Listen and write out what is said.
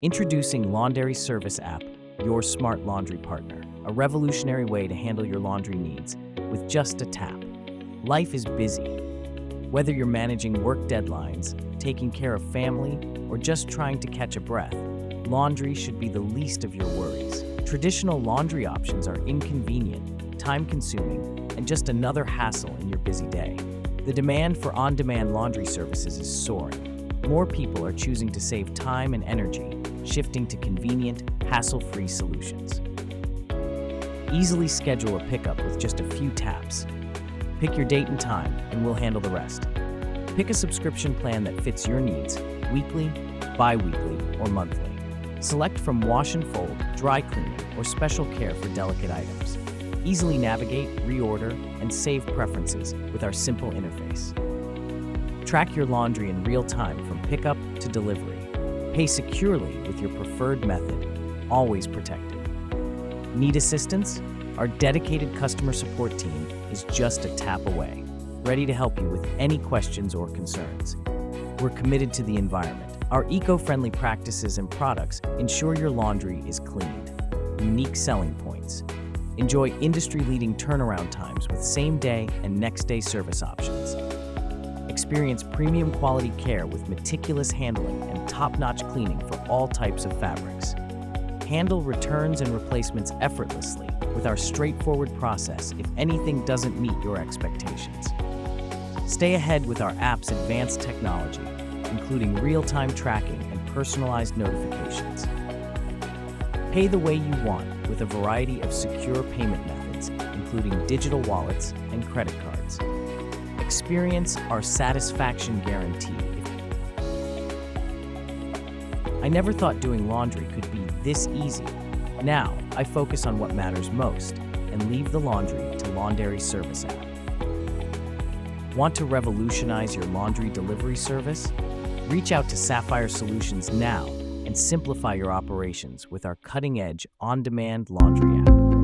Introducing Laundry Service App, your smart laundry partner. A revolutionary way to handle your laundry needs with just a tap. Life is busy. Whether you're managing work deadlines, taking care of family, or just trying to catch a breath, laundry should be the least of your worries. Traditional laundry options are inconvenient, time-consuming, and just another hassle in your busy day. The demand for on-demand laundry services is soaring. More people are choosing to save time and energy, shifting to convenient, hassle-free solutions. Easily schedule a pickup with just a few taps. Pick your date and time, and we'll handle the rest. Pick a subscription plan that fits your needs, weekly, bi-weekly, or monthly. Select from wash and fold, dry cleaning, or special care for delicate items. Easily navigate, reorder, and save preferences with our simple interface. Track your laundry in real time from pickup to delivery. Pay securely with your preferred method, always protected. Need assistance? Our dedicated customer support team is just a tap away, ready to help you with any questions or concerns. We're committed to the environment. Our eco-friendly practices and products ensure your laundry is cleaned. Unique selling points. Enjoy industry-leading turnaround times with same-day and next-day service options. Experience premium quality care with meticulous handling and top-notch cleaning for all types of fabrics. Handle returns and replacements effortlessly with our straightforward process if anything doesn't meet your expectations. Stay ahead with our app's advanced technology, including real-time tracking and personalized notifications. Pay the way you want with a variety of secure payment methods, including digital wallets and credit cards. Experience our satisfaction guarantee. I never thought doing laundry could be this easy. Now, I focus on what matters most and leave the laundry to Laundry Service App. Want to revolutionize your laundry delivery service? Reach out to Sapphire Solutions now and simplify your operations with our cutting-edge on-demand laundry app.